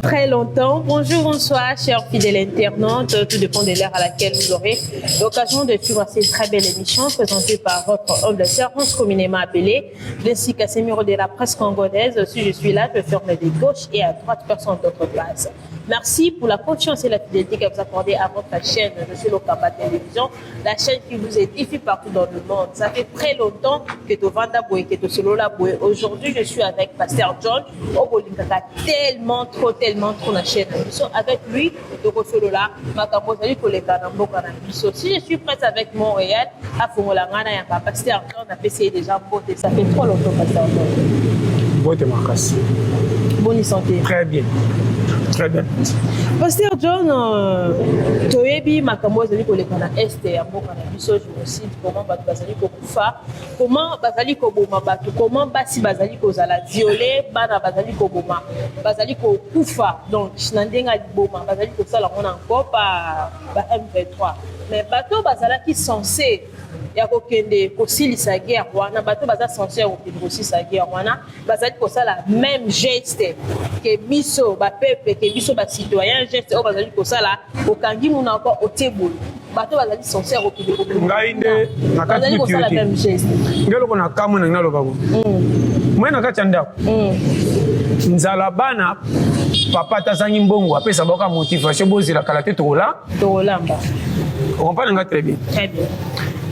Très longtemps. Bonjour, bonsoir, chers fidèles internautes. Tout dépend de l'heure à laquelle vous aurez l'occasion de suivre cette très belle émission présentée par votre homme de service communément appelé ainsi qu'à ces numéros de la presse congolaise. Si je suis là, je ferme de gauche et à droite, personne d'autre place. Merci pour la confiance et la fidélité que vous accordez à votre chaîne. Je suis Lokamba Télévision, la chaîne qui vous est diffusée partout dans le monde. Ça fait très longtemps que tu Vanda Boué, que tu Solola Boué. Aujourd'hui, je suis avec Pasteur John. Obolinkaka tellement trop la chaîne. Avec lui, de Solola, Makamozali Koleka Mboka Nabiso. Si je suis prête avec Montréal, à Fongolangana, Yaka Pasteur John a essayé déjà beauté. Ça fait trop longtemps, Pasteur John. Beauté, Marcas. Bonne santé. Très bien. Très bien. Pasteur John, Toyebi Makambo Zali Kolekana Est et Amboka Nabiso génocide, comment Bazali Kokufa, comment Bazali Koboma Batu, comment Basi Bazali Kozala violé, Bana Bazali Koboma, Bazali Kokufa, donc Chinandenga Boma, Bazali Kosala on a encore par M23. Mais bateau Bazala qui censé ya kokende kosilisa guerre wana bato baza censé kokende kosilisa guerre wana bazali kosala même geste que biso ba peuple que biso ba citoyen geste o bazali kosala okangi muna ko otebulu bato bazali censé kokende kokende ngainde nakati kosala même geste ngelo kona kamwe na ngalo bako mwena kati ndako nzala bana papa tazangi mbongo apesa boka motivation bozila kala te tola tolamba on comprend nga très bien. Très bien.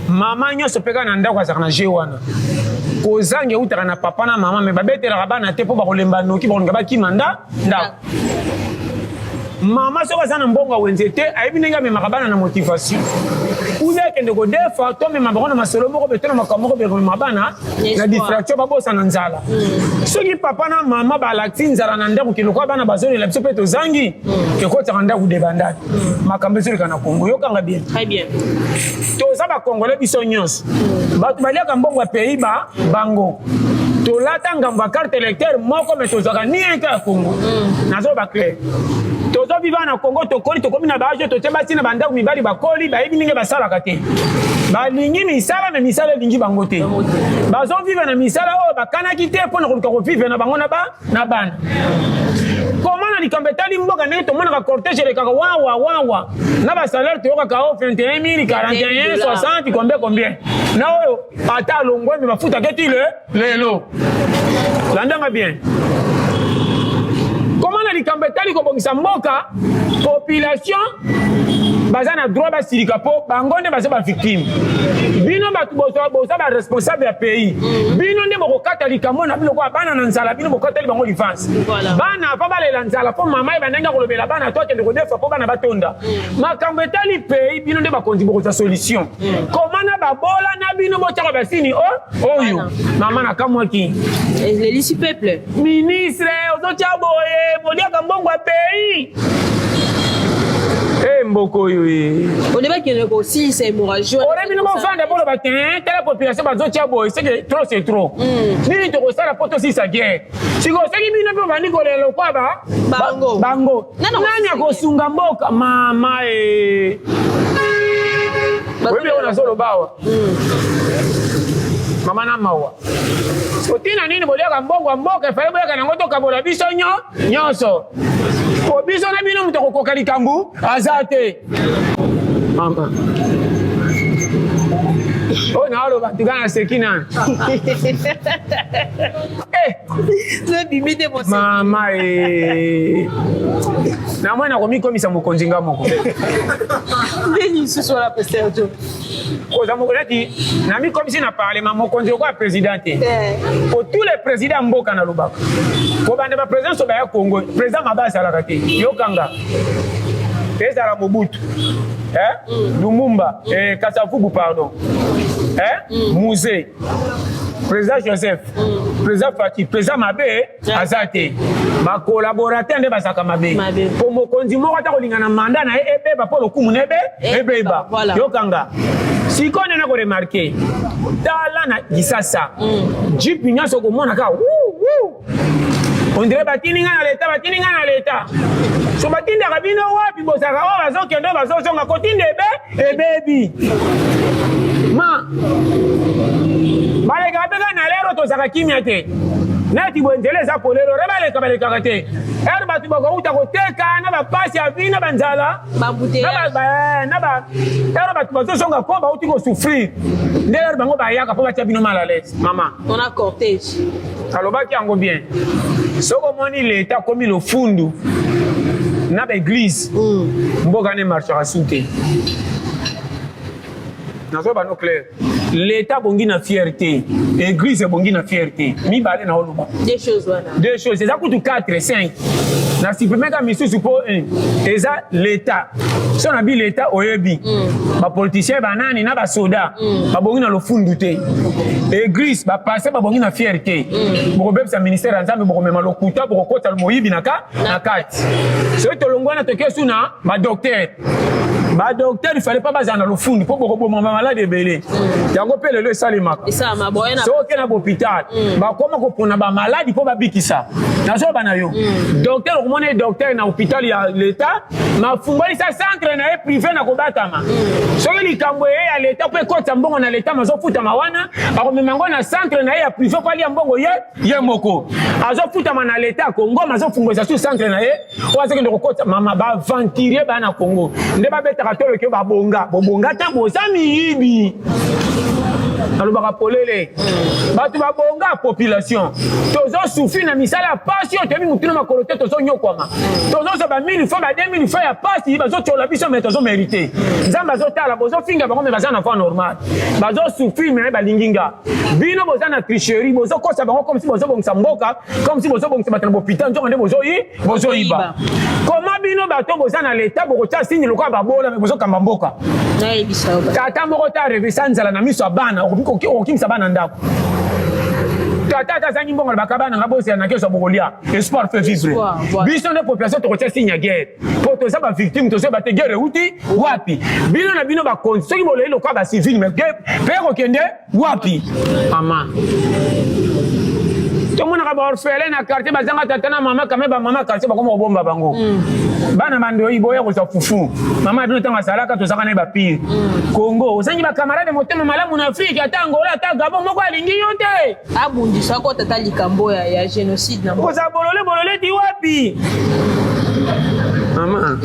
Maman nyonso peka na ndako azaka na jeu wana kozange utaka na papa na mama me babetelaka bana te mpo bakolemba noki bakolinga bakima ndako mama soki aza na mbongo awenze te ayebi ndenge amemaka bana na motivation uze akende kodefa to mema bango na masolo moko betona makambo moko bekomema bana na distraction babosa na nzala soki papa na mama balakisi nzala na ndako kilokwa bana bazolela biso mpe tozangi ekotaka ndako debandaki makambo ezoleka na Kongo yokanga bien. Très bien. Toza bakongole biso nyonso bato baliaka mbongo ya pays bango tolata ngambo ya carte électeur moko me tozwaka ni eka ya Kongo nazoba clair tozoviva na Kongo tokomi na baage totie basi na bandako mibali bakoli bayebi ndenge basalaka te balingi misala me misala elingi bango te bazoviva na misala oyo bakanaki te mpo na koluka kovive na bango na bana comment na likambo etali mboka ndenge tomonaka cortège elekaka wawa na basalaire toyokaka o 21 000 41 60 combien na oyo ata alongwe me bafutaka ti lelo landanga bien. Comment na likambo etali kobongisa mboka population baza na droit basilika po bango nde baza bavictime bino bato boza baresponsable ya pays bino nde bokokata likambo na bino kwa bana na nzala bino bokatali bango livance bana ava balela nzala po mama ye bandenge kolobela bana to akende kodefa po bana batonda makambo etali pays bino nde bakonzi bokozwa solution koma na babola na bino botyaka basini oyo mama na kamwaki elisi peuple ministre ozotya boye boliaka mbongo ya pays mboko oyo on est pas qu'il ne aussi c'est hémorragie on est minimum fan de bolo batin telle population bazotia boy c'est trop nini to kosala poto si sa guerre siko seki bino pe bandi kolelo kwa bango nani akosunga mboka mama wewe ona solo bawa mama na mawa sotina nini boliaka mbongo mboka fale boyaka nango tokabola biso nyonso po biso na bino mutu akokoka likambu aza te mama oyo naoloba tuka na seki nani mama namwe nakomikomisa mokonzi nga moko ndeni susu wala Pasteur John koza mokonzi namikomisi na parlement mokonzi okoya président te po tous les présidents mboka na lobaka po banda baprésident so baya Congo président mabe asalaka te yokanga ezala Mobutu Lumumba Kasavubu pardon Musée président Joseph président Fati président mabe azate ba collaborateur nde basaka mabe po mokonzi moko ata kolingana manda na ebeba po lokumu nebe ebeba yokanga sikone na ko remarquer tala na Gisasa jeep nyonso komona ka on dirait batininga na leta so batindaka bino wapi bosaka o bazokende bazozonga kotinde ebebi ma baleka peka na lero tozaka kimia te neti bwenzele za polelo rebale kabale kakate batu bakouta koteka na bapasi ya vie na banzala batu bazosonga ko bauti kosouffrir nde lero bango bayaka mpo batia bino mal à l'aise mama on a cortège alobaki yango bien soki omoni leta akomi lofundu na baeglise mboka ne marchera su te nazoba no clair l'État bongi na fierté, l'église bongi na fierté. Mi balé na oloba. Deux choses voilà. Deux choses. C'est ça coûte 4, 5. Na supprimer comme mission support 1. Et ça l'État. Si on a dit l'État oyebi. Ba politicien banani na ba soda. Ba bongi na lo funduté. Église ba passer ba bongi na fierté. Boko beb sa ministère ensemble boko mema lo kuta boko kota lo moyibi na kati. So to longwa na toke suna ba docteur. Ba docteur il fallait pas bazana lo fundu pour boko mama malade belé. Yango pele le salima. Ça ma boyena. So ke na hôpital. Ba koma ko pona ba malade po ba bikisa. Na so bana yo. Docteur ko mona docteur na hôpital ya l'état, ma fumbali sa centre na e privé na ko batama. So ke likambo ya l'état pe kota mbongo na l'état mazo futa mawana, ba ko memango na centre na ya privé pa lia mbongo ye moko. Azo futa na l'état Congo mazo fungo sa su centre na ye. O azeke ndoko kota mama ba ventiler ba na Congo. Nde ba beta katolo ke ba bonga. Bonga ta bo sami ibi. alobaka polele bato babonga population tozo souffrir na misala ya pasi oyo toyebi mutuna makolo te tozonyokwama tozoza ba 1000 fois ba 2000 fois ya pasi bazotiola biso me tozomérite nzambe azotala bozofinga bango me baza na voie normale bazosouffrir me balingi nga bino boza na tricherie bozokosa bango comme si bozobongisa mboka comme si bozobongisa bato na bopital nzongo nde bozoyiba koma bino bato boza na leta bokotia signe lokola babola me bozokamba mboka tata moko ta revesa nzala na miso ya bana okokimisa bana ndako tata azangi mbongo na bakabana nga bosela na keso bokolia espoir fait vivre biso nde population tokotia signe ya guerre po toza bavictime tozoyeba te guerre euti wapi bino na bino bakonzi soki bolei lokola bacivile me mpe kokende wapi mama tomonaka baorphelin na quartier bazanga tata na mama kame bamama quartier bakoma kobomba bango bana bandoyi boya kozwa fufu mama bino ntango asalaka tozaka na ye bapire Congo ozangi bakamarade motema malamu na afrike ata angola ata gabon moko alingi yo te abundisa ko tata likambo ya génocide na koza bolole ti wapi mama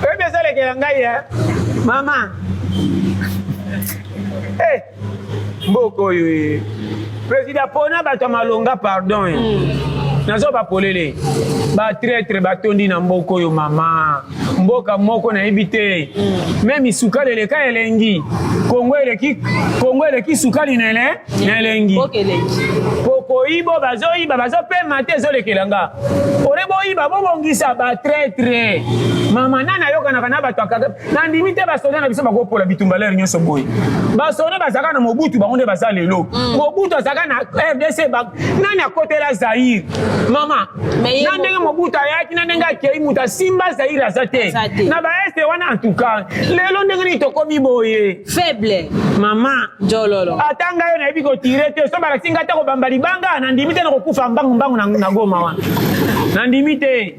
oyebi esalekela ngai ya mama mboka oyo président pona bato ya malonga pardon nazo bapolele batraître batondi na mboka oyo mama mboka moko nayebi te meme sukali eleka elengi kongo eleki sukali na elengi pokoyibo bazoyiba bazopema te ezolekela nga ore boyiba bobongisa batraître mama nani ayokanaka na bato nandimi te basoda na biso bakopola bitumba lere nyonso boye basoda bazalaka na mobutu bango nde baza lelo mobutu azalaka na RDC nani akotela Zaire mama na ndenge mobutu ayaki na ndenge akei mutu asimba Zaire aza te na baeste wana antuka lelo ndenge nini tokomi boye faible mama jololo ata ngai yo nayebi kotire te so balakisi ngai ata kobamba libanga nandimi te na kokufa mbangu na goma wana nandimi te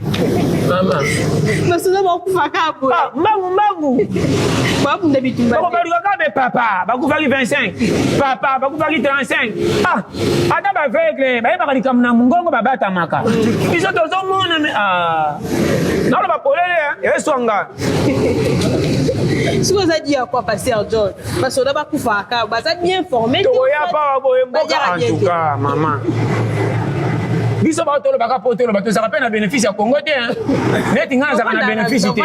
mama basoda bakufa kapo mbangu babunda bitumba bakobalukaka be papa bakufaki 25 papa bakufaki 35 ata baveugle bayebaka likambo na mongongo babatamaka biso tozomona naloba polele eswanga soki oza di ya kwa passer John basoda bakufaka baza bien formé tokoya pawa boye mboka antuka mama biso batolobaka po toloba tozaka mpe na bénéfice ya Congo te neti ngai nazaka na bénéfice te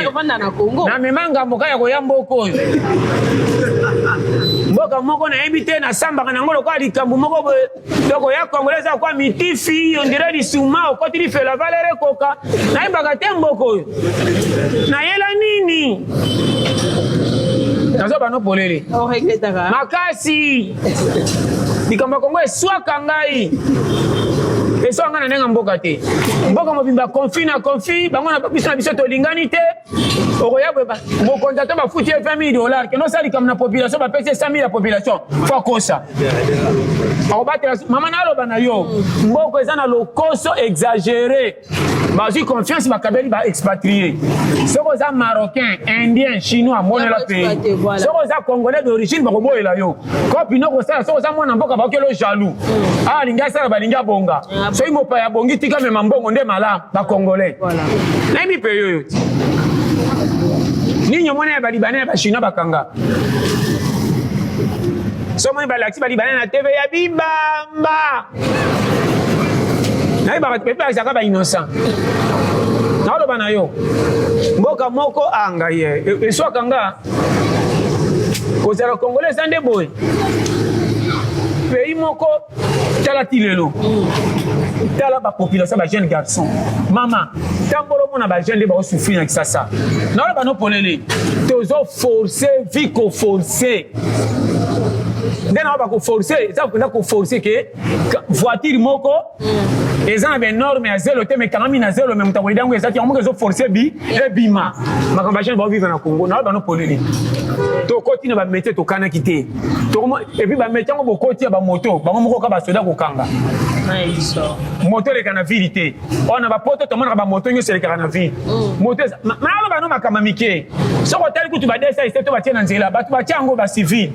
namema ngambo kaka ya koya mboka oyo mboka moko nayebi te nasambaka nango lokola likambo moko boye tokoya Congo eza kwa mitifi ondire lisuma okoti lifela valere ekoka nayebaka te mboka oyo nayela nini nazoba no polele makasi likambo ya Congo eswaka ngai eswanga na ndenge mboka te mboka mobimba konfi na konfi bango na biso na biso tolingani te okoya bokonzi ata bafuti ye $20,000 keno osala likambo na population bapesi 100,000 ya population fo akosa akobatela mama naloba na yo mboka eza na lokoso exagere bazwi confiance bakabeli baexpatrié soki oza marocain indien chinois monela pays soki oza congolais d'origine bakoboyela yo kopino kosala soki oza mwana mboka bakelo jaloux alingi asala balingi abonga soki mopaya abongi tika mema mbongo nde malamu bacongolais nayebi mpe yoyo nini omona ya balibane ya bachinois bakanga somoni balakisi balibane na tv ya bibamba nayebaka pepe azalaka bainnocent naoloba na yo mboka moko ngai ye eswaka nga kozala congolais eza nde boye pays moko tala ti lelo tala bapopulation bajeune garçon mama ntango omona bajeune nde bakosouffrir na kisasa naoloba no polele tozoforce vi koforce nde na bakoforce eza mpena koforce ke voiture moko eza na banorme ya zelo te mekangami na zelo me moto akoyidango ezaki yango moko ezoforce ebima makambo bajeune baovivre na congo naoloba no polele tokoti na bamétier tokanaki te epuis bamétier yango bokoti ya bamoto bango moko ka basoda kokanga moto eleka na ville te oyo na bapoto tomonaka bamoto nyonso elekaka na ville moto naaloba no makambo mike soki otali kutu badesa ese to batie na nzela bato batie yango bacivile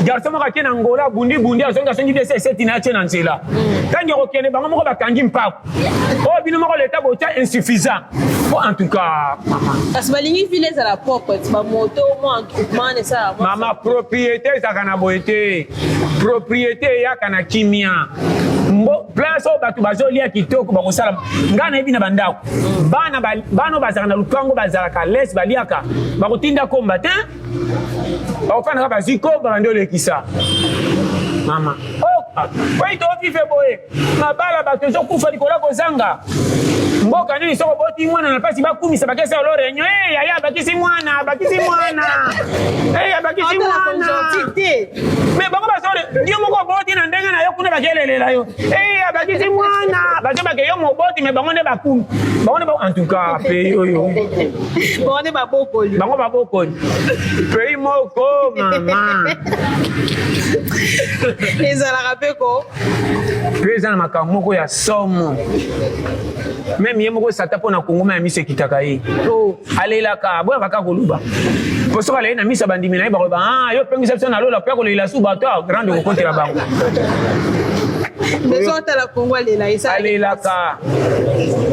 garçon moko atie na ngola bundibundi azongi desa ese tina atie na nzela ntangi okokende bango moko bakangi mpako oyo bino moko leta botia insuffisant po en tout cas mama kasi balingi ville ezala propre bamoto mo entroupement nesala mama propriété ezalaka na boye te propriété eyaka na kimia place oyo bato bazolia kitoko bakosala ngai nayebi na bandako bana bazalaka na lupango bazalaka lese baliaka bakotinda komba te bakofandaka bazwi komba bandi olekisa mama oyi tofife boye mabala bato ezokufa likola kozanga mboka nini soko boti mwana na pasi bakumisa bakesa olo renyo yaya abakisi mwana abakisi mwana me bango basole ndio moko boti na ndenge na yo kuna bakelelela yo abakisi mwana bazo bake yo moboti me bango nde bakumi bango nde en tout cas pays oyo bango babokoli pays moko mama ezalaka mpe ko mpe eza na makambo moko ya somo meme ye moko sata mpo na kongoma ya miso ekitaka ye alelaka boya kaka koluba mpo soki alei na miso ya bandimi na ye bakoyeba yo pengisa biso na lola po ya kolelela su bato grande kokotela bango alelaka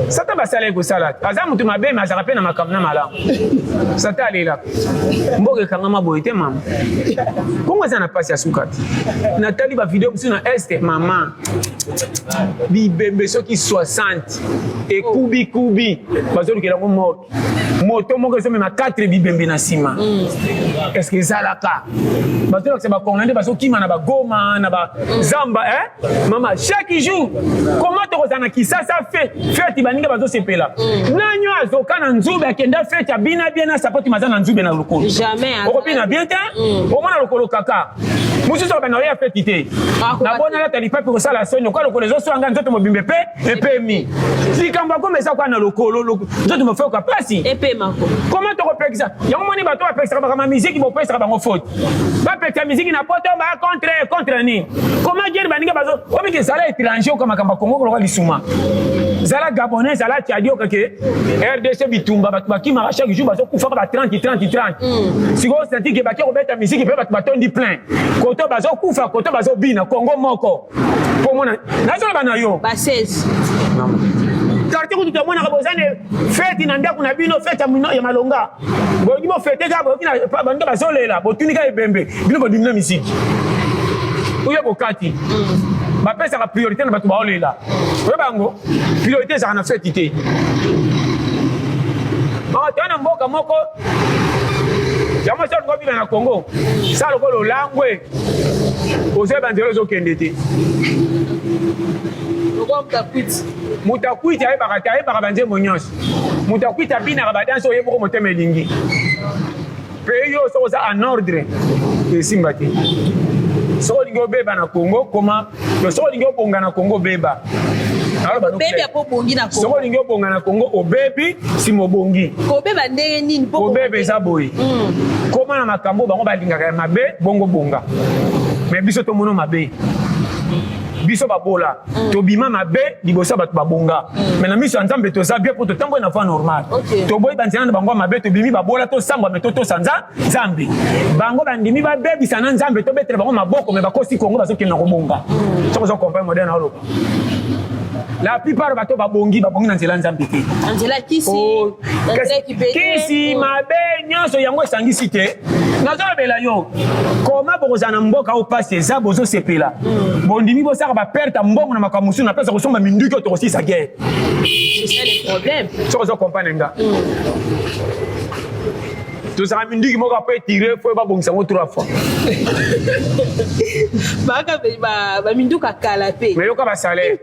sata basala ye kosala aza motu mabe me azalaka mpe na makambo na malamu sata alelaka mboka ekangama boye te mama kongo eza na pasi ya suka te natali bavideo mosusu na este mama bibembe soki 60 ekubikubi bazolukelango moto moko ezomema 4 bibembe na nsima estce ezalaka bazolakisa bakongolais nde bazokima na bagoma na bazamba mama chaque jour koma tokozala na kisasa feti baninga bazosepela nanyo azoka na nzube akenda feti abina bien na sapoti maza na nzube na lokolo okobina bien te omona lokolo kaka mosusu akobana oya feti te nabona latali mpe kosala soni okoa lokolo ezoswanga nzoto mobimbe mpe epemi likambo akoma eza kwa na lokolo nzoto mofeoka pasi koma tokopekisa yango moni bato bapekisaka bakama miziki bopesaka bango foti bapekisa miziki na poto baya contre nini koma gere baninga bazo obiki ezala étranger oka makambo ya kongo koloka lisuma zala gabonais zala tiadi okake rdc bitumba bato bakimaka chaque jour bazokufaka ba 30 sikoyo senti ke baki kobeta miziki mpe bato batondi plein koto bazokufa koto bazobina kongo moko mpo mona nazoloba na yo quartier kutu tomonaka bozane feti na ndako na bino feti ya malonga boyoki bofete kaka boyoki na baninga bazolela botunika ebembe bino bodimina misiki oyo bokati bapesaka priorité na bato baolela oyo bango priorité ezaka na feti te toya na mboka moko yango so olingo bina na congo sa lokola olangwe ozoyeba nzela ozokende te moto akwiti ayebaka te ayebaka banzembo nyonso moto akwiti abinaka badanse oyeboko motema elingi mpe yo soko oza en ordre esimba te soko olingi obeba na congo koma soko olingi obonga na congo obeba soko olingi obonga na congo obebi nsima obongi kobeba eza boye koma na makambo bango balingaka ya mabe bongo bonga me biso tomono mabe biso babola tobima mabe libosa bato babonga mais na miso nzambe toza bien pour totambola na voie normale toboyi banzela na bango mabe tobimi babola tosambwa me tosanza nzambe bango bandimi babebisa na nzambe tobetela bango maboko me bakosi kongo bazokende na kobonga soko zo comprendre moderne na oloba la plupart bato babongi na nzela nzambe te nzela kisi mabe nyonso yango esangisi te nazolobela yo koma bokozala na mboka oyo pasi eza bozosepela bondimi bosaka baperte mbongo na makambo mosusu na place kosomba minduki oyo tokosisa guerre soko ozokomprendre nga tozala minduki moko apo etire fo babongisa yango 3 fois baminduka kala pe mais yoka basalaire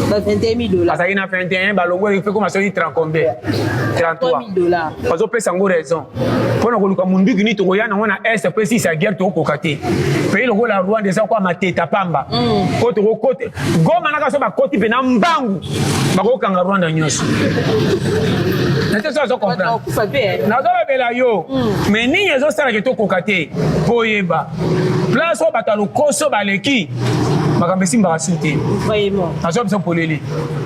$21,000 azalaki na 21 balongo efe koma soki 30 combien 33 bazopesa yango raison mpona koluka munduki nini tokoya nango na este mpe sisa guerre tokokoka te pays lokola rwanda eza kwa mateta pamba po tokokote goma naka so bakoti mpe na mbangu bakokanga rwanda nyonso nate so azokomprendre nazolobela yo mais nini ezosalaka tokoka te mpo oyeba place oyo bato ya lokoso baleki makambo esimbaka su te nazo biso polele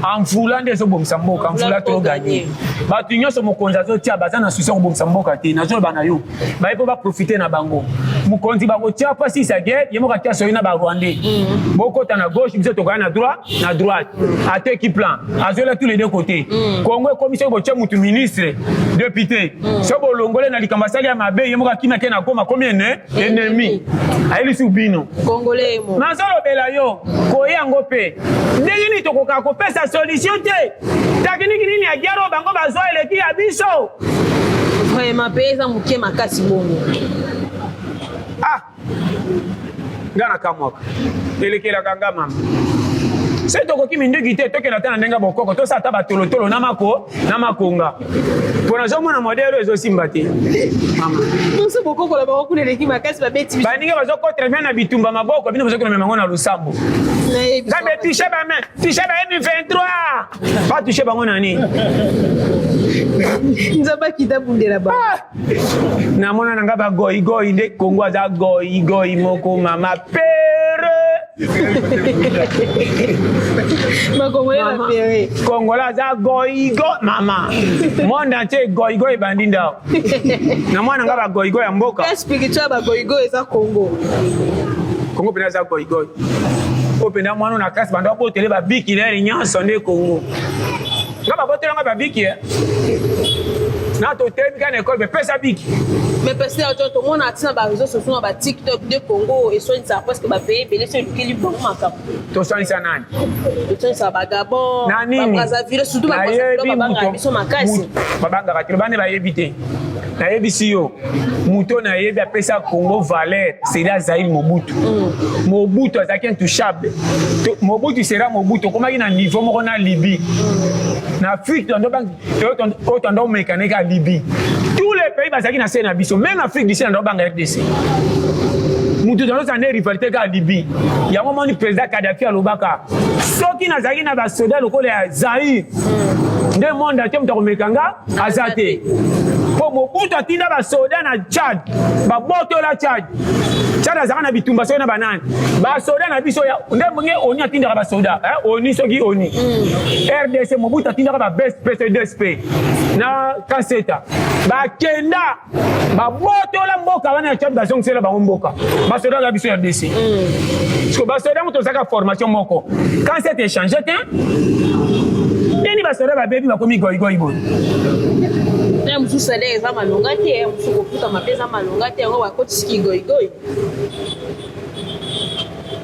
amfula nde ezobomisa mboka amfula toganye bato nyonso mokonzi azotia baza na susi ya kobomisa mboka te nazoloba na yo baye mpo baprofite na bango mokonzi bakotia mpasi isa guerre ye moko atia soki na barwandais bokota na gauche biso tokaya na droite ateki plan azoela tous les deux côtés kongo ekomi soki botia mutu ministre député so bolongole na likambo asali ya mabe ye moko akimi ake na goma komi ennemi ayelisi bino nazolobela yo koya yango mpe ndenge nini tokoka kopesa solution te takiniki nini ya guerre oyo bango bazwa eleki ya biso vraiment mpe eza moke makasi bongo nga na kamwaka elekelaka nga mama se tokoki minduki te tokenda te na ndenge bokoko tosala ata batolotolo na makonga mpo nazomona modele oyo ezosimba te so bokokola bango kuna eleki makasi babeti baninge bazokotra bien na bitumba maboko bino bozokina memango na losambo nzambe touche bame touche ba M23 ba touche bango nani nzambe akita bundela ba namona nanga bagoyigoyi nde kongo aza goyigoyi moko mama pere kongola aza goyigo mama monde entier goyigo ebandi ndao na mwana nga bagoyigo ya mboka spirituel bagoyigo eza kongo mpena eza goyigoyi oyo mpena mwana na klase bando babotele babiki lere nyonso nde kongo nga babotelanga babiki na totebi ka na ekole bepesa biki mais pesi ya to tomona atina bareseau sociaux na batiktok de congo eswanisaka presque bapaye ebele so elukeli bango makambo toswanisa nani toswanisaka bagabon babrazaville surtout babangaka biso makasi babangaka te lobande bayebi te nayebisi yo moto nayebi apesa congo valeur sera zaïr mobutu mobutu azalaki intouchable mobutu sera mobutu okomaki na niveau moko na libye na afrique oyo tondo omekane ka libye tous les pays bazalaki na se na biso même afrique du sud ando obanga rdc mutu tozozala nde rivalité ka libye yango moni président kadafi alobaka soki nazalaki na basoda lokola ya zaïr nde monde atie moto akomekanga aza te mpo mobutu atinda basoda na tchad babotola tchad azalaka na bitumba soki na banani basoda na biso nde monge oni atindaka basoda oni soki oni rdc mobutu atindaka babspcdsp na kaseta bakenda babotola mboka wana ya tchad bazongisela bango mboka basoda na biso rdc parceke basoda moto ozalaka formation moko kaseta échange te ndeni basoda babebi bakomi goyigoyi boye mosusu salaire eza malonga te mosusu kofuta mabe eza malonga te yango bakotisiki goyigoyi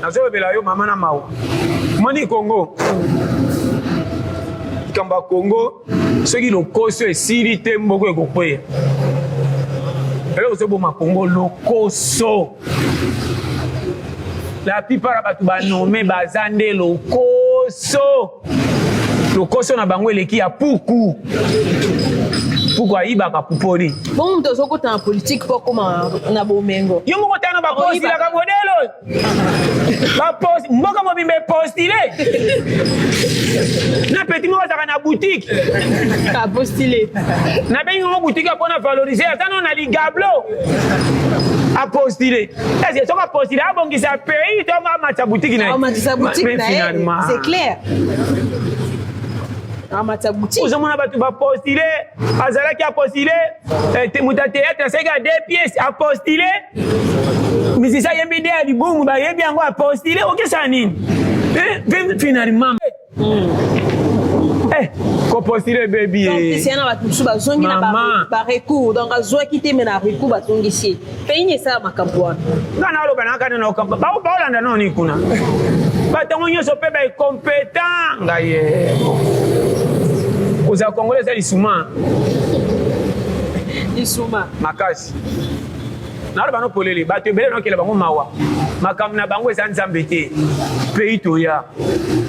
nazolobela yo mama na mawa moni kongo likambo ya kongo soki lokoso esili te mboko ekokweya eloko ozoboma kongo lokoso la plupart ya bato banome baza nde lokoso na bango eleki ya puku ayibaka pupoli bongo moto ozokota na politike mpo koma na bomengo yo moko tano bapostilaka modelo mboka mobimba epostile na peti moko azaka na boutique apostile nabengi ngo boutique mpona valoriser ata no na ligablo a postulé. Est-ce que tu as postulé à bon qui s'est payé, tu as match à boutique? C'est clair. Vous avez postulé, Azala qui a postulé, Mouta Théâtre, c'est deux pièces a postulé. Mais c'est ça, il y a une idée à l'Iboum, il y a bien a postulé, ok, ça n'est. Finalement. Ko postulé baby. Donc ici on va tout suba zongi na ba recours donc azoa kité mais na recours ba zongi ici. Pays ça makambwana. Ngana lo bana kana na okamba. Ba olanda no ni kuna. Ba tango nyoso pe ba compétent ngaye. Oza congolais ça lisuma. Lisuma. Makasi. Na lo bana polele ba te bele no kele bango mawa. Makam na bango eza nzambe te. Pays toya.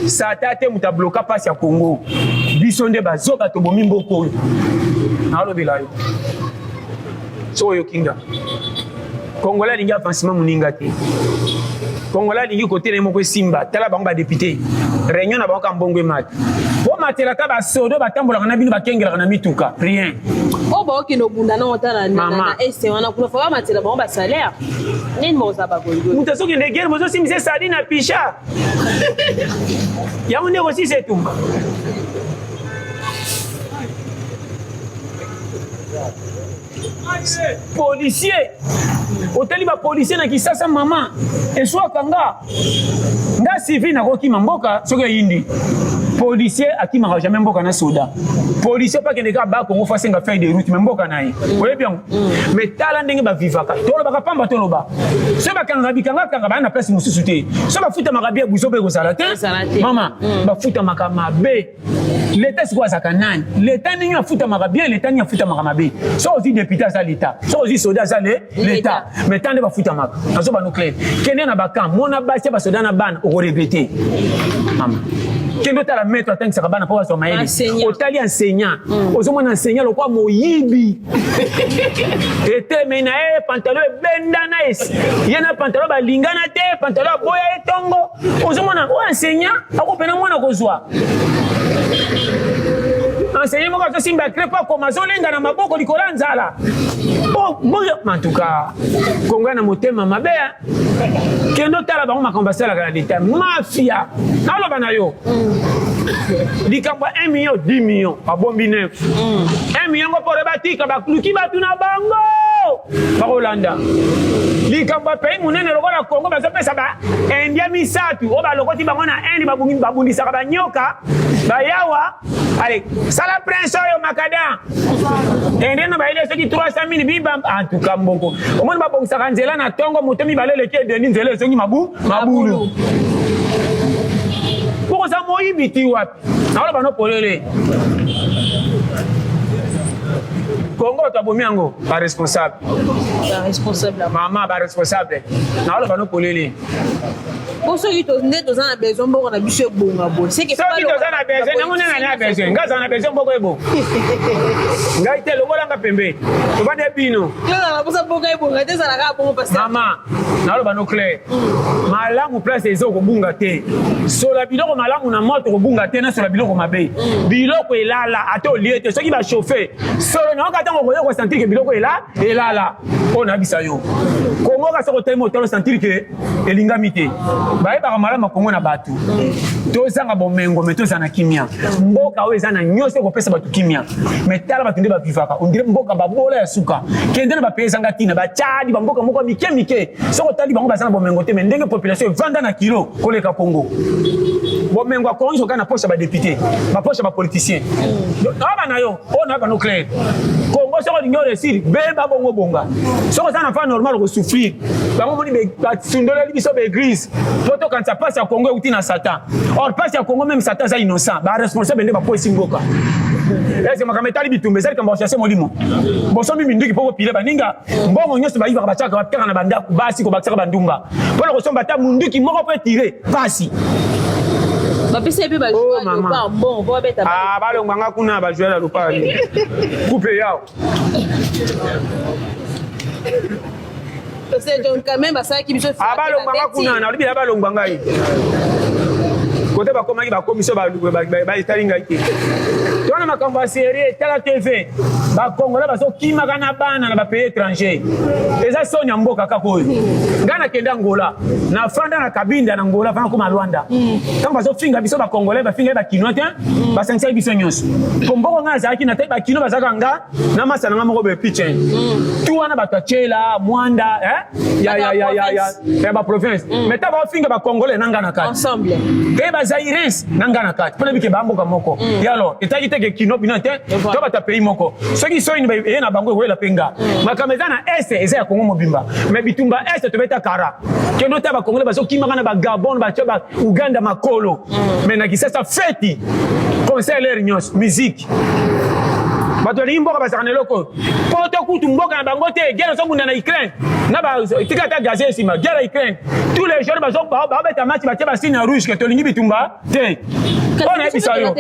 Sata te muta bloka pasi ya Congo. Biso nde bazoka to bomi mboko. Na lo bilayo. So yo kinga. Congolais lingi avancement muninga te. Congolais lingi côté na moko simba, tala bango ba député. Réunion na bango ka mbongo mat. Po matela ka ba sodo ba tambola na bino ba kengela na mituka. Rien. O ba okino bunda na otana na ese wana kuna fa matela bango ba salaire. Nini mo za ba gondo. Mutaso ki ndegere mozo simse sadi na pisha. Ya munde aussi c'est tout. Policier otali ba policier na kisasa mama eswa kanga nda civil na koki mamboka soki yindi policier akima jamais mboka na soda policier pas kende ka ba Congo fasenga feuille de route mboka na ye oye bien mais tala ndenge ba vivaka tolo ba pamba tolo ba so ba kanga bikanga kanga ba na place mususu te so ba futa makabia buso be ko salate mama ba futa makama be l'état c'est quoi ça kanani l'état ninyo futa makabia l'état ninyo futa makama be so aussi député ça l'état so aussi soda ça l'état mais tant de ba futa mak azo ba no clair kende na bakam mona basi ba soda na ban o répéter mama kendo tala maître atangi sakabana po so maeli otali enseignant ozomona enseignant lokwa moyibi ete mena pantalon benda nice yana pantalon ba lingana te pantalon boya etongo ozomona o enseignant akopena mwana kozwa enseignant moko so simba crepa ko mazolenga na maboko likola nzala oh boya mantuka konga na motema mabea kendo tala bango makambo sala kana leta mafia naloba na yo likambo 1 million 10 millions abombi 9 1 million ko pore batika bakluki batu na bango bakolanda likambo pays munene lokola Congo bazopesa ba india misatu o balokoti bango na indi babundisaka banyoka bayawa allez sala prince oyo makada ende no baile soki 300 000 biba en tout cas mboko omoni babongisaka nzela na tongo motomi baleleke deni nzela esongi mabulu poko sa moyibi ti wapi naola bano polele Congo tabomi yango ba responsable mama ba responsable naola bano polele Boso yito nde tozana besoin mboko na biso ebonga bo. C'est que pas tozana besoin nango nena na besoin. Ngaza na besoin mboko ebo. Ngai te lokola nga pembe. To ba de bino. Tozana bosa mboko ebonga te sala ka bongo passer. Mama, na lo ba no clair. Malamu place ezo ko bunga te. Sola biloko malamu na moto ko bunga te na sola biloko mabe. Biloko elala ate oliete soki ba chauffer. Solo na ka tango ko sentir que biloko elala. On a bisa yo. Kongo ka soko temo to sentir que elinga mité. Bae ba malama Kongo na batu. Tozanga bomengo metoza na kimia. Mboka oyo eza na nyose ko pesa batu kimia. Metala batu nde ba vivaka. On dirait mboka ba bola ya suka. Kende na ba pesa ngatina ba chadi ba mboka moko mike. Soko tali bango bazana bomengo te mais ndenge population vanda na kilo koleka Kongo. Bomengo akongi soka na poche ba député, ba poche ba politicien. Na na yo, on a ba no clair. Kongo soko ningore siri beba bongo bonga. Soko sana fa normal ko souffrir. Bango moni ba sundola biso be église. Toto quand ça passe à Congo ou na Satan. Or passe à Congo même Satan ça innocent. Ba responsable ndé ba poisi mboka. Ese makametali bitumbe zali kamba chercher molimo. Boso mimi ndiki poko pile baninga. Mbongo nyoso ba yiva ba chaka ba kaka na banda basi ko ba chaka bandumba. Polo ko somba ta munduki moko peut tirer basi. Ba pese pe ba jouer pas bon, va beta. Ah ba lo nganga kuna ba jouer la lopa. Coupe yao. C'est donc quand même ça qui me fait. Ah ba lo nganga kuna na libi ba lo nganga yi. Côté ba komaki ba commission ba italinga ki. To Toi, makambo ya série, tala TV. Ba Congolais baso kimaka na bana na ba pays étranger. Eza sonya mboka kakoyo. Ngana kenda Angola. Na fanda na kabinda na Angola fana kuma Rwanda. Quand baso finga biso ba Congolais ba finga ba kinois tiens. Ba sentia biso nyonso. Komboko nga zaki na te ba kino bazaka nga na masana nga moko be pitchen. Tu wana ba tachela Mwanda ya ba province. Mais ta ba finga ba Congolais nanga na kati. Ensemble. Te ba Zaïrens nanga na kati. Pona bike ba mboka moko. Et alors, etaki te ke kino bino te. To ba ta pays moko. Soki so ni ba na bango ko la penga. Makameza na est eza ya Congo mobimba. Mais bitumba est to beta kara. Que nota ba Congolais baso kimaka na ba Gabon ba choba Uganda makolo. Mais na kisasa feti. Concert les réunions, musique. Bato limboka basakana loko. Poto kutu mboka na bango te, guerre so munda na Ukraine. Na ba tikata gazé sima, guerre Ukraine. Tous les jours baso ba beta match ba tia signe rouge que to lingi bitumba te. On a bisayo.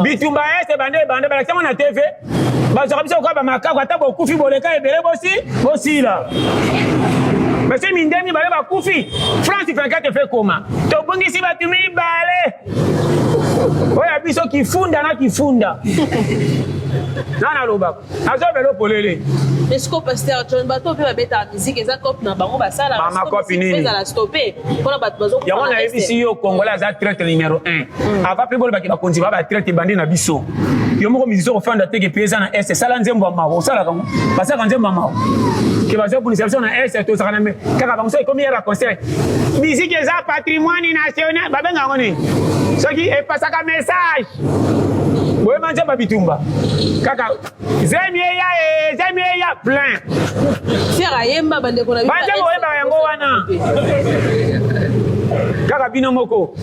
Bitumba est bande ba la na TV. Baso biso ko ba makako ata bo kufi boleka ebele bosi la. Mais c'est mindemi bale ba kufi. France fait comment? To bongi si batumi bale. Oya biso kifunda na kifunda. Nana loba. Azo belo polele. Est-ce que pasteur John Bato peut mettre la musique et ça cop na bango basala. Mama copine. Ils la stopper. Pour la bato bazo. Ya wana ebisi yo Congolais za traite numéro 1. Ava pe bolo ba ki ba konzi ba traite bandi na biso. Yo moko mizizo ko fanda te ke pesa na est sala nzembo mako sala kango. Pasa ka nzembo mako. Ke bazo pour insertion na est to sala na me. Kaka bango so comme hier à concert. Musique eza patrimoine national. Ba benga ngoni. Soki e pasa ka message. Boye manje ba bitumba. Kaka zemie ya plein. Faire ayemba bande ko na bi. Bande ko ba yango wana. Kaka bino moko.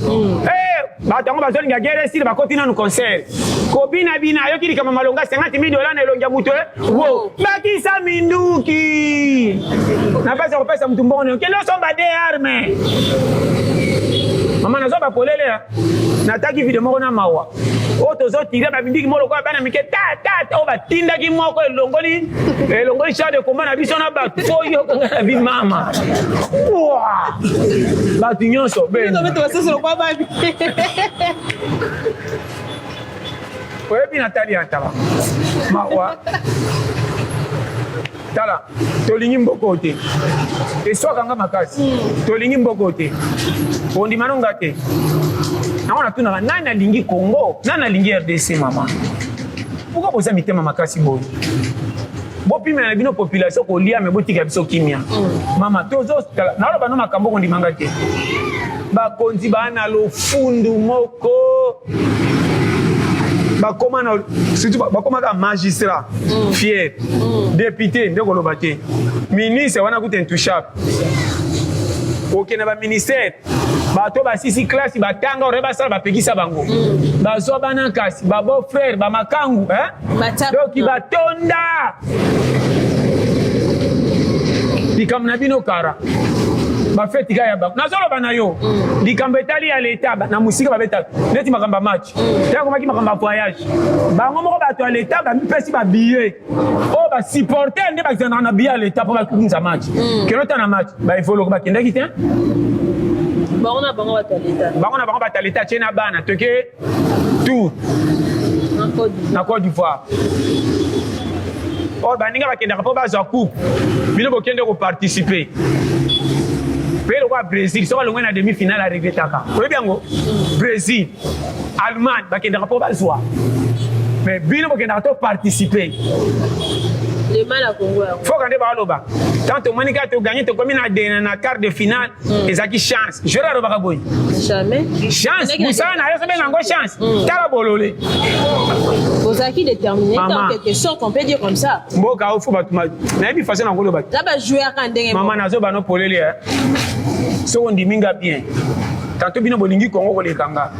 Batango bazoni nga gere style ba continue no concert. Ko bina yo kili kama malonga $50,000 na elongia muto. Wo. Bakisa minduki. Na pesa ko pesa mtu mbone. Kelo somba de arme. Mama nazo ba polele ya. Nataki video moko na mawa. Oto zo tire ba bindiki molo ko bana mike ta o ba tinda ki moko elongoli cha de combat na biso na ba foyo kanga na bi mama. Wa! Ba tinyonso ben. Non mais toi ça c'est le quoi ba. Oye bi Nathalie antaba. Mawa. Tala, tolingi mboko te. Eswa kanga makasi. Tolingi mboko te. Ondi manonga te. Na tuna nani alingi Congo, nani alingi RDC mama. Pourquoi vous avez mis makasi boy? Bopi me na bino population ko lia me botika biso kimia. Mama tozo na ba no makambo ko ndimanga te. Ba konzi bana lo fundu moko. Bakoma na surtout bakoma ka magistrat fier député ndeko lo baté ministre wana kuti intouchable OK na ba ministère bato ba sisi classe batanga oreba sala bapekisa bango bazo bana kasi ba beau frère ba makangu donc batonda dikam na bino kara ba feti ga ya ba nazolo bana yo dikambe etali ya l'état na musika ba beta neti makamba match tango maki makamba voyage bango moko bato ya l'état ba pesi ba billet o ba supporter ne ba zana na billet ya l'état pour ba kunza match kelota na match ba evolo ba kenda kite bango bata l'état tena bana toke tout na Côte d'Ivoire. Or baninga bakenda ko ba za coupe bino bokende ko participer. Pero wa Brésil so balongwe na demi-finale a regretaka. Oyebi yango Brésil, Allemagne bakenda ko ba zwa. Mais bino bokenda ko participer. Le mal à Congo. Faut gagner ba loba. Tant au manika to gagner to comme na quart de finale ezaki chance. Je ra roba boy. Jamais. Chance. Musa na yo se benga ngo chance. Tala bololé. Vous avez déterminé en quelque sorte on peut dire comme ça. Mboka ofu batuma. Na bi façon na ngolo bat. Là ba jouer à ndenge. Maman nazo ba no polele so on diminga bien. Tanto bino bolingi Congo ko lekanga.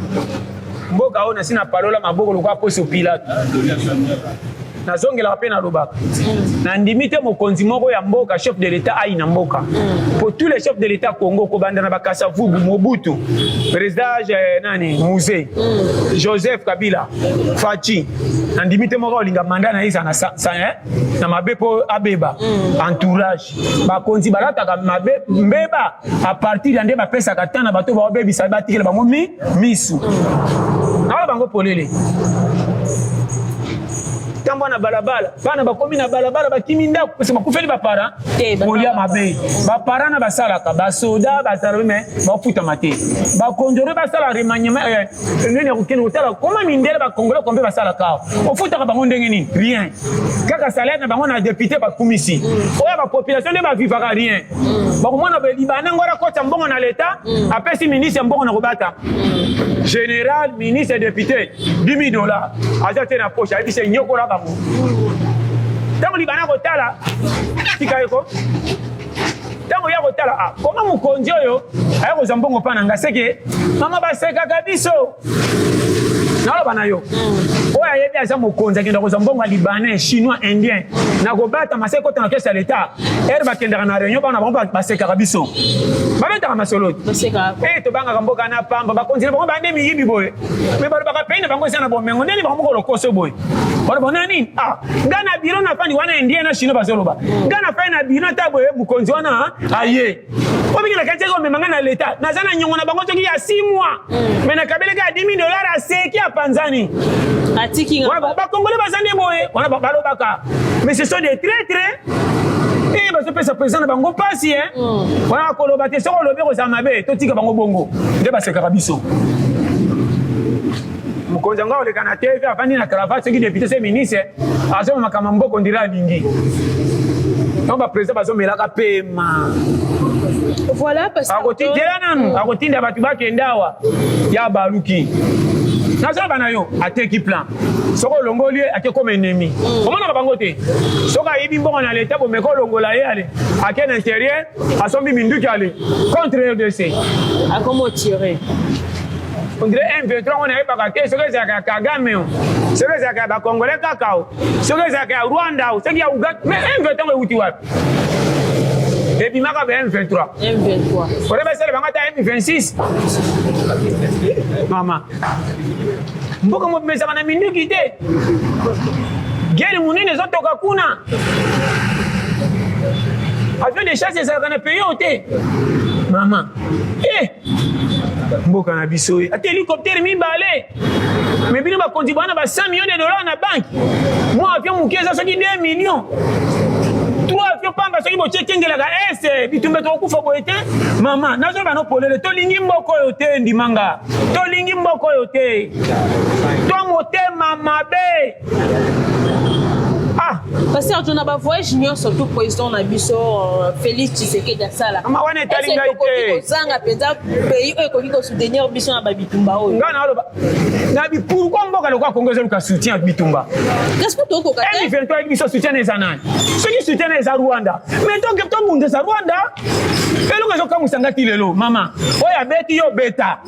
Mboka ona sina parola maboko lokwa poso Pilato. Nazongela pe na lobaka. Na ndimite mokonzi moko ya mboka chef de l'état aina mboka. Pour tous les chefs de l'état Congo ko banda na bakasa vubu Mobutu, président nani Musée, Joseph Kabila, Fachi. Na ndimite moko olinga manda na isa na mabepo abeba entourage. Bakonzi balata ka mabe mbeba à partir d'ande ba pesa katana bato ba obebi sa batikela ba momi misu. Na bango polele. tambo na balabala bana bakomi na balabala bakimi ndako parce bakufeli bapara kolia mabe bapara na basalaka basoda basalame bafutama te bakonjore basala remaniement nini akokende kotala koma mindele bakongole kombe basalaka ofutaka bango ndenge nini rien kaka salaire na bango na député bakumisi oya bapopulation nde bavivaka rien bakomona belibana ngora kota mbongo na leta apesi ministre mbongo na kobata général ministre député $10,000 aza te na poche ayebi se nyokola bango ntango libana kotala tika eko ntango ya kotala koma mokonzi oyo aya kozwa mbongo mpa na nga seke mama basekaka biso naloba na yo oyo ayebi aza mokonzi akenda kozwa mbongo ya libanais chinois indien na kobata mase ekota na kese ya leta ere bakendaka na réunion bana bango basekaka biso babetaka masolo tobangaka mboka na pamba bakonzi na bango bande miyibi boye me balobaka pei na bango eza na bomengo ndeni bango moko lokoso boye balobana nini nga na biro na fandi wana indien na chinois bazoloba nga na fai na biro ata boye mokonzi wana aye obikela katiaka omemanga na leta naza na nyongo na bango soki ya 6 mois me nakabeleka ya $10,000 aseki apanzani bakongole baza nde boye wana balobaka mais ce sont des traîtres bazopesa président na bango mpasi wana koloba te soki olobi kozala mabe totika bango bongo nde basekaka biso mokonzi yango oleka na tv afandi na cravate soki député se ministre azomamaka mamboko ndira alingi donc baprésident bazomelaka pema voilà parce que akotindela nanu akotinda bato bakenda awa ya baluki nazoloba na yo ateki plan soki olongoli ye ake koma ennemi omonaka bango te soki ayibi mbongo na leta bomeka olongola ye ale ake na intérieur asombi minduki ale contre RDC akomotire on dirait M23 on ayebaka te soki ezalaka ya Kagame soki ezalaka ya bakongole kaka soki ezalaka ya Rwanda soki ya Uganda mais M23 euti wapi ebimaka ba M23 ore basele bango ata M26 mama mboka mobimesaka na minduki te gere munene ezotoka kuna avion de chasse ezalaka na pays oyo te mama mboka na biso ate hélicoptère mibale me bino bakonzi bwana ba $100 millions na banke mwa avion moke eza soki 2 millions 3 avion pamba soki botie kengelaka ese bitumbe tokokufa boye te mama nazoloba nopolele tolingi mboka oyo te ndimanga tolingi mboka oyo te to motema mabe parce que on a ba voyage nyonso surtout président na biso Félix Tshisekedi asala ama wana etalinga ite kozanga penza pays oyo koki ko soutenir biso na babitumba oyo ngana aloba na bi pourquoi mboka le kwa Congo ezoka soutien bitumba qu'est-ce que toko kata M23 biso soutien eza nani soki soutien eza Rwanda mais to bunde za Rwanda eloko ezoka musangati lelo mama oya beti yo beta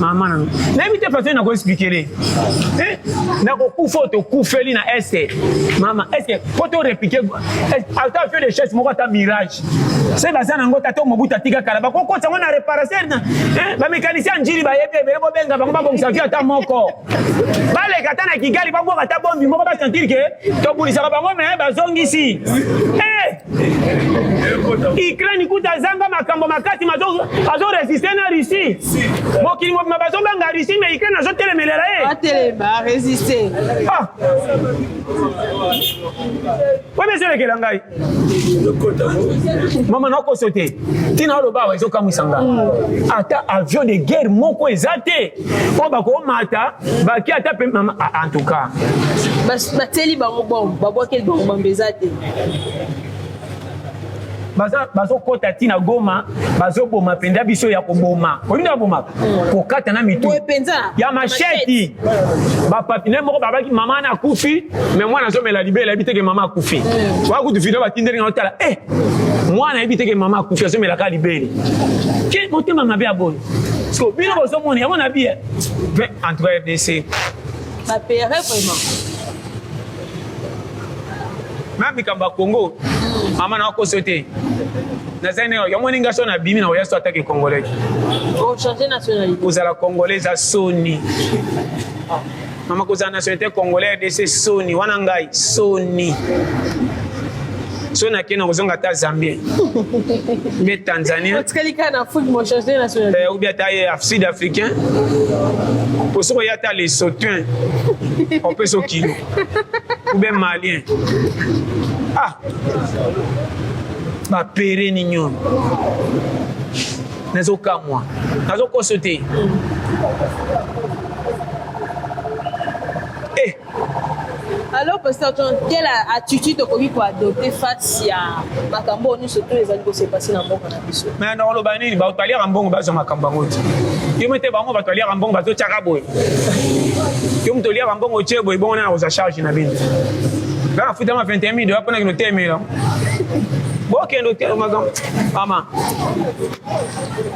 mama na éviter façon na ko expliquer na ko kufa to kufeli na est mama est que poto répliquer alta fait des choses moko ta mirage c'est bazana ngota to mobuta tika kala ba ko kotsa ngona réparation ba mécanicien njiri ba yebe bele bo benga bango ba bongisa fi ata moko bale kata na Kigali ba boka ta bombi moko ba sentir que to bulisa bango mais ba zongisi Ukraine kuta zanga makambo makati mazo résister na Russie mokili mo mabazo banga Russie mais Ukraine azo telemelela atelema résister ouais monsieur le kelangai mama noko sauter tina oloba wa ezoka musanga ata avion de guerre moko ezate o bako mata baki ata mama en tout cas bateli bango bombe babwakeli bango bambezate bazo kota tina Goma bazo boma penda biso ya koboma olinda boma kokata na mitu ya macheti ba papine moko babaki mama na kufi mais mwana zomela libela ebiteke mama akufi wa kutu video batindeli na hotela mwana ebiteke mama akufi azomela ka libeli ke motema mabe aboni so bino bozo moni ya mona bien entre RDC ba pere vraiment même kamba Congo mama na ko sauter na zene yo moni ngaso na bimi na oyaso attaque congolais o changer nationalité vous la congolaise a soni mama ko za nationalité congolaise de ce soni wana ngai soni sona kena kozonga ta Zambie mais Tanzania otskalika na foot mo changer nationalité ou bien ta sud-africain Pour y a les sautins, on peut se kilo. Ou bien malien. Ah! Ma péré nignon. Nazo ka moi. Nazo ko sauter. Eh! Alors, pasteur John, quelle attitude tu peux adopter face à Makambo, nous surtout les animaux s'est passé dans le monde. Mais non, le banni, bah, tu vas aller en bon, bah, sur Makambo. Tu me dis, bah, on va aller en bon, bah, tu charaboy. Tu me dis, en bon, au tchèbo, et bon, on a aux achats, je n'ai pas. Là, on fout dans ma 21 000, on a une thème, là. Bon, ok, maman.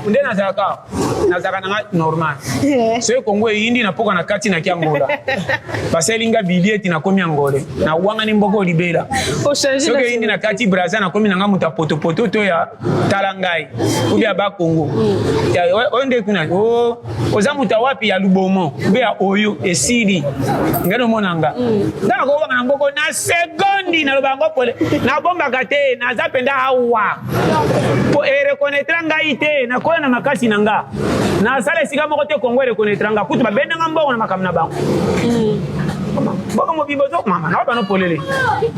On est dans normal. C'est Congo et Indi na poko na kati na kiangola. Parce que linga billet na komi angole. Na wanga ni mboko libela. C'est que Indi na kati Brazza na komi na ngamuta poto to ya talangai. Ubi aba Congo. Ya onde kuna ozamuta wapi ya Lubomo. Ubi ya Oyo esidi. Ngano monanga. Ndana ko wanga na mboko na sekondi na lobango pole. Na bomba kate na zapenda hawa. Po reconnaître ngai te na ko na makasi nanga. Na sala sika moko te Congo reconnaître nga kutu ba benda ngambongo na makamna bango. Boko mo bibozo mama na ba no polele.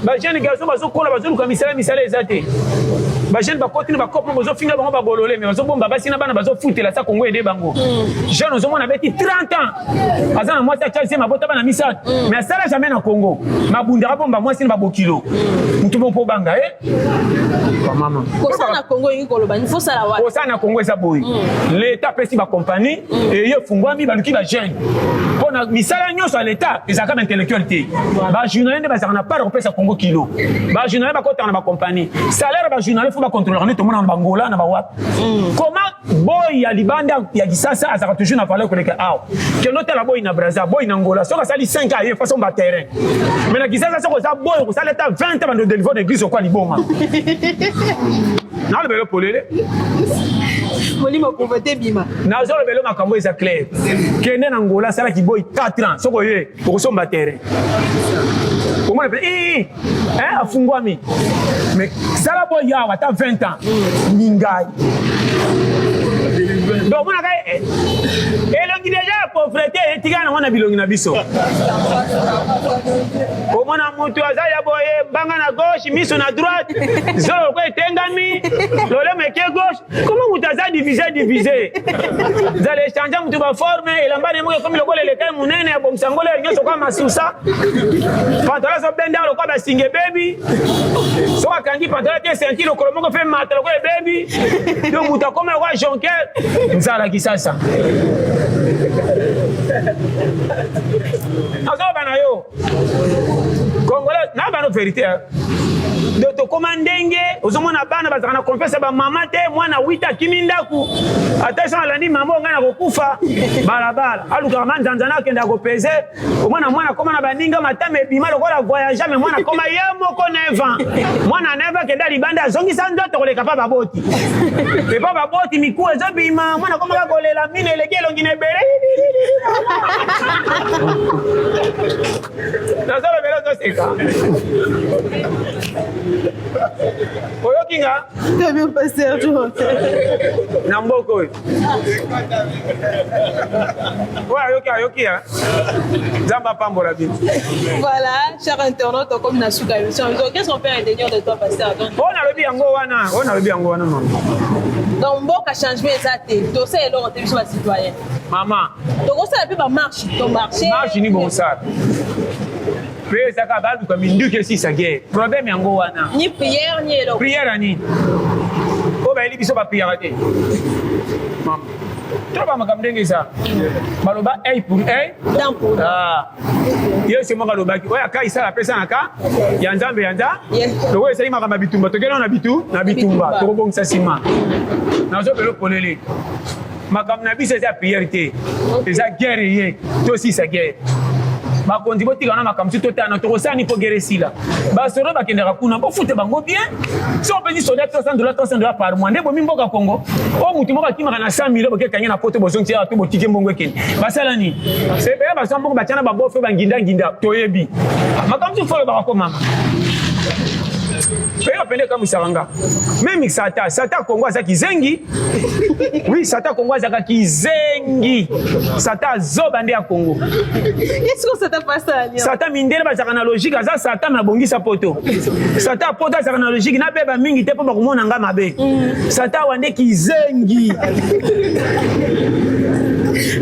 Ba jeune garçon ba zo kola ba zo luka misala ezate. Ba jeune ba kotini ba kopo bozo finga bango ba bolole mais bazo bomba basi na bana bazo futela sa Congo ede bango. Jeune ozo mona beti 30 ans. Azana moi ta Chelsea mabota bana misa. Mais sala jamais na Congo. Mabunda bomba moi sina ba bokilo. Mutu bon po banga mama. Ko sa na Congo ingi koloba il faut ça la wa. Ko sa na Congo eza boy. L'état pesi ba compagnie et ye fungwami ba luki ba jeune. Pona misala nyoso à l'état, ils comme intellectualité. Ba journaliste ba ça na pas repesa Congo kilo. Ba journaliste ba kota na ba compagnie. Salaire ba journaliste faut ba contrôler ne tout monde en Bangola na ba wa. Comment boy ya libanda ya kisasa azaka toujours na parler koleka ah. Que l'autre la boy na Brazza, boy na Angola, so ka sali 5 ans façon ba terrain. Mais na kisasa so ko sa boy ko sala ta 20 ans de délivrer d'église quoi liboma. Na le belo polele. Molimo pauvreté bima. Na zo le belo makambo eza clair. Kene na Angola sala ki boy 4 ans soko ye pour somba terrain. Comment le afungwami. Mais sala boy ya wata 20 ans. Ningai. Donc on a elongi déjà pauvreté etikana wana bilongi na biso. Omona mutu azaya boye banga na gauche miso na droite zolo ko etengami lole meke gauche comment mutu aza diviser za les changer mutu ba forme elamba ne mo comme le kole le kai munene ya bomsangole nyoso kwa masusa pantalon so benda lo kwa ba singe baby so akangi pantalon te sentilo ko mo ko fe matalo ko baby donc mutu comme kwa jonker nzala kisasa azo bana yo Congolais na bana vérité de to komandenge ozomona bana bazana confesse ba mama te mwana 8 kimindaku attention alandi mama ngana kokufa balabala aluka manzanzana kenda ko pese mwana koma na baninga matame bima lokola voyage mais mwana koma ye moko 9 ans mwana 9 ans kenda libanda zongisa ndoto koleka pa baboti pe pa baboti miku ezobima mwana koma ka kolela mine lekelo ngine bere nazalo belo to seka oyo kinga très bien pasteur John namboko wa yoki zamba pambola bin voilà cher internaute comme na suka émission qu'est-ce qu'on peut retenir de toi pasteur John on a le bien wana non donc mboka changement ezate to ça et l'autre biso ba citoyen maman donc on ça peut marche ton marché ni bon ça Prière ça ka balu comme induque si ça guerre problème yango wana ni prière ni elo prière ani o ba eli biso ba prière te maman trop ba makamdenge ça baloba œil pour œil dent pour dent yo c'est moi baloba ki oya ka isa la pesa naka ya nzambe yanja to we sali makamba bitumba to kena na bitumba to kobongisa sima na zo belo polele makam na biso za prière te eza guerre ye to si sa guerre bakondi botika na makamsi to tana to kosani po geresila basoro bakendaka kuna bo fute bango bien si on peut dire soldat $300 par mois ndebo mimboka Congo o mutu moko akimaka na 100,000 boke kanya na poto bozongi ya to botike mbongo ekeni basala ni c'est bien basambo ko batiana babo fe banginda to yebi makamsi folo bakoma Père pende comme Saranga. Même Sata Congo ça qui zengi. Oui, Sata Congo ça qui zengi. Sata zobande à Congo. Qu'est-ce que ça t'a passé à Lyon? Sata mindele ba zakana logique ça Sata na bongi sa poto. Sata poto zakana logique na beba mingi te po ba komona nga mabe. Sata wande ki zengi.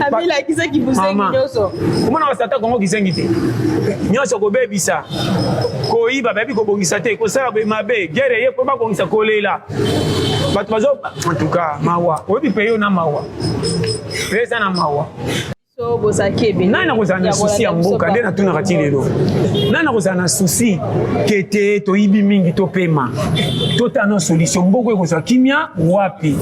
Amila qui c'est qui vous zengi nyoso? Comment on Sata Congo qui zengi te? Nyoso ko bebisa. Ko iba bebi ko bongisa te ko sala be mabe. Gere ye ko ba bongisa ko lela. Batu bazo en tout cas mawa. Obi peyo na mawa. Pesa na mawa. So bosaki ebe. Nana kozana na souci ya mboka nde na tuna kati lelo. Nana kozana na souci kete to ibi mingi to pema. Tota na solution mboko ekozwa kimia wapi.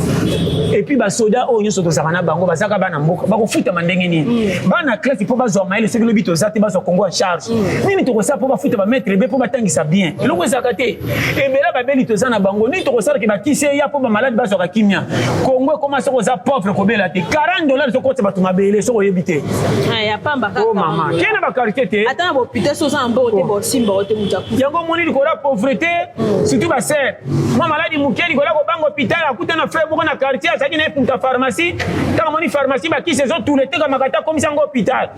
Et puis ba soda o nyoso to zakana bango bazaka bana mboka ba kofuta mandenge nini. Bana classe po bazwa maile sekelo bito zate bazwa Congo en charge. Nini to kosa po ba futa ba mettre be po batangisa bien. Eloko ezakate. Ebela ba beli to zana bango nini to kosala ke ba kise ya po ba malade bazwa kimia. Congo commence koza pauvre ko bela te. $40 to kotsa batu mabele so yebi. Ah, ya pamba kaka. Oh maman, qui n'a pas carité? Attends, bon putain, so ça en bas, on est simba, on est moujakou. Yango moni di kola pauvreté, surtout ba sœur. Moi malade mukeli kola ko bango hôpital, akuta na frère boko na quartier, ça qui na pour pharmacie. Tant moni pharmacie ba ki saison tout l'été comme makata comme ça ngo hôpital.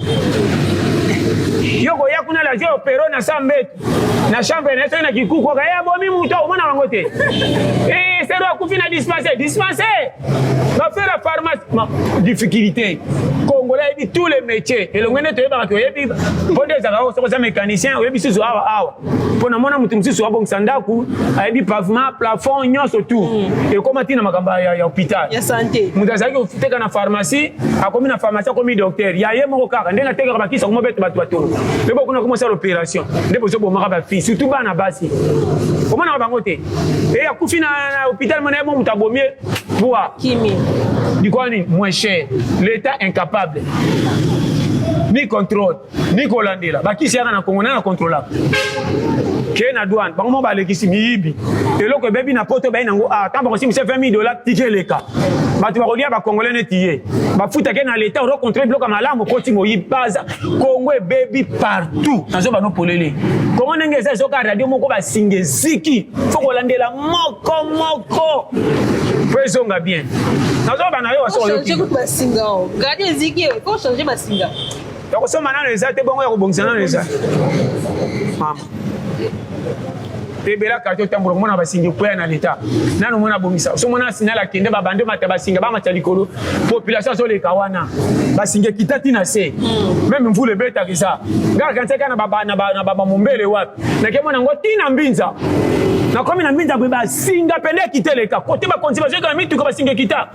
Yoko ya kuna la jo opéro na sambe. Na chambre na so na kikuko ga ya bomi muto mona wangote. Eh, c'est là ku fina dispenser. Va faire la pharmacie. Difficulté. Congolais dit tous les métiers. Et le ngene to yeba to yebi. Bonde zaka so ko mécanicien, yebi susu awa. Pona mona mutu msusu abo nsandaku, ayebi pavement, plafond, nyonso tout. Et comment tina makamba ya hôpital. Ya santé. Mutu azaki ofuteka na pharmacie, akomi na pharmacie akomi docteur. Ya ye moko kaka ndenga teka bakisa ko mobete batu batono. Mais beaucoup na commencé l'opération. Ndebo so bomaka ba fille, surtout bana basi. Comment na bangote? Et akufi na hôpital mona mo mutabomie pour Kimi. du quoi ni moins cher. L'État incapable. Ni contrôle, ni colandela. Baki sera na Congo na contrôlable. Kena douane, bango ba lekisi miyibi. Et loko bebi na poto ba nango ah tant ba kosi $20,000 ticket leka. Batu ba kolia ba congolais netiye. Ba futa ke na l'État on contrôle bloc malamu koti moyi baza. Congo bebi partout. Nazo ba no polele. Comment nenge ça soka radio moko ba singe ziki. Faut kolandela moko. Présonga bien. Nazo ba na yo so yo. Je peux pas singa. Gardez ziki, il faut changer ma singa. Donc ça maintenant les a te bongo ya kobongisa na les a. Mama. Ebela ka to tambo mona basingi kwa na l'État. Nanu mona bongisa. So mona sinala kende ba bande mata basinga ba mata likolo. Population so le kawana. Basingi kitati na se. Même vous le beta que ça. Ngaka kanteka na baba mombele wapi. Na kemona ngo tina mbinza. Na komi na mbinza beba singa pende kiteleka. Côté ba conservation ka mitu ko basingi kita.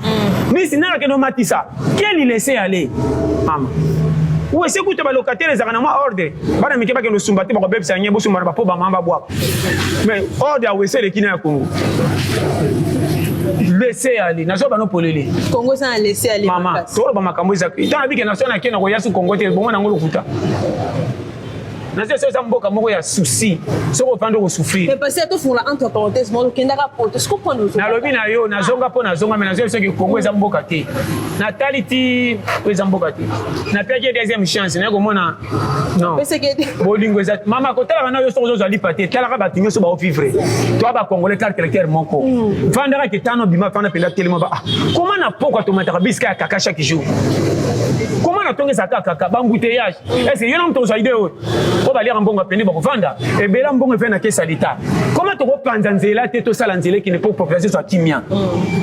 Ni sinala ke no matisa. Quel il laisser aller? Mama. Ou est-ce que tu vas locataire les arnames ordre? Bana mikeba ke no sumbate ba ko bebsa nyebo sumara ba po ba mamba bwa. Mais ordre a wese le kina ya Congo. Laissez aller. Nazo ba no polele. Congo ça a laissé aller. Maman, to ba makambo za. Tant abi ke nation na kena ko yasu Congo te bongo na ngolo kuta. Nazo ça mboka moko ya souci. So ko pando ko souffrir. Mais parce que tu font la entre parenthèses moi kendaka poto. Ce qu'on prend nous. Na lobi na yo nazonga po nazonga mais nazo que Congo za mboka te. Natality za mboka te. Na pia deuxième chance na ko mona. Non. Parce que bolingo za mama ko tala bana yo so zo ali paté. Tala ka batinyo so ba vivre. To ba congolais caractère moko. Vandara ke tano bima fana pela tellement ba. Comment na poko to mataka biska kaka chaque jour. Comment na tongeza kaka bambouteillage. Est-ce que yo na mto za idée ko ba lire mbongo pende ba ko vanda e bela mbongo fe na kesa lita. Comment to ko panza nzela te to sala nzela ki ne po population so kimia.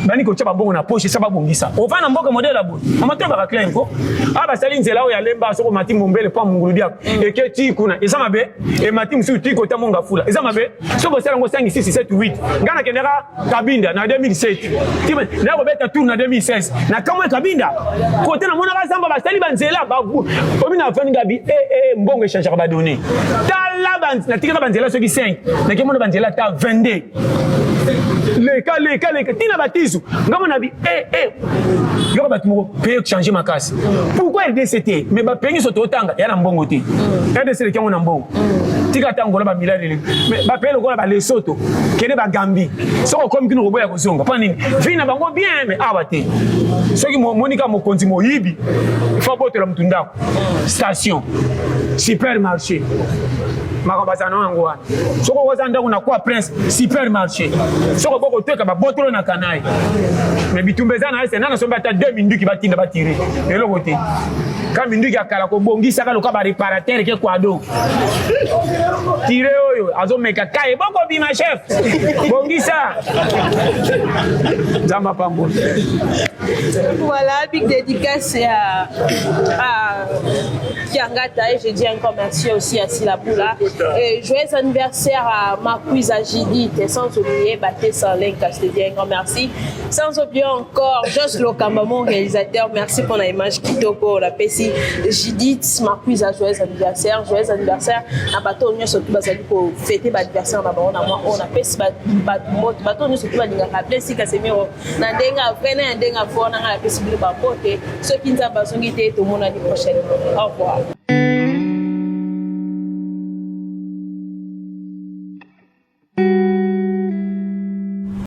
Bani ko tshaba mbongo na poche sa ba bongisa. O vana mboka modèle la bout. Amato ba claim ko. Aba sali nzela o ya lemba so ko mati mombele pa munguludia. E ke ti kuna. Eza mabe e mati msu ti ko ta monga fula. Eza mabe so bo sala ngo 5 6 7 8. Ngana kendera Kabinda na 2007. Tiba na ko beta tour na 2016. Na kamwe Kabinda. Ko te na mona ba samba ba sali banzela ba. Obi na fani gabi mbongo échange ba donner. Tala band na tika banzela so ki 5. Na ke mona banzela ta 22. Les tina batizu. Ngamo na bi yo ba tumo paye changer ma casse. Pourquoi RDCT mais ba pengi so totanga ya na mbongo te. RDCT ke ngona mbongo. tika tangola ba milali mais ba pele ko ba Lesotho kene ba Gambie soko comme kino roboya ko songa pa nini vina bango bien mais abate soki monika mokonzi moyibi il faut botela mutundako station supermarché makambasana wangu wana soko koza ndako na kwa prince supermarché soko boko teka ba botolo na kanai mais bitumbezana ese nana somba ta 2 minutes batinda batire lelo bote ka minduki akala ko bongisa ka loka ba réparateur ke kwado tire oyo azomeka kai boko bima chef bongisa zama pambo. Voilà, big dédicace à Kiangata et je dis encore merci aussi à Silaboula. Et joyeux anniversaire à Marquise Judith et sans oublier Baté Sanlenka, je te dis un grand merci. Sans oublier encore Josh Lokamba, mon réalisateur, merci pour l'image Kitoko, la PC Judith, Marquise à joyeux anniversaire à Bato, on a surtout pour fêter l'anniversaire, on a PC Bato, on a surtout rappeler si Casemiro, Nandenga, Frena, Nandenga, Fona, la PC Bapote, ceux qui nous ont besoin de tout le monde à la prochaine. Au revoir.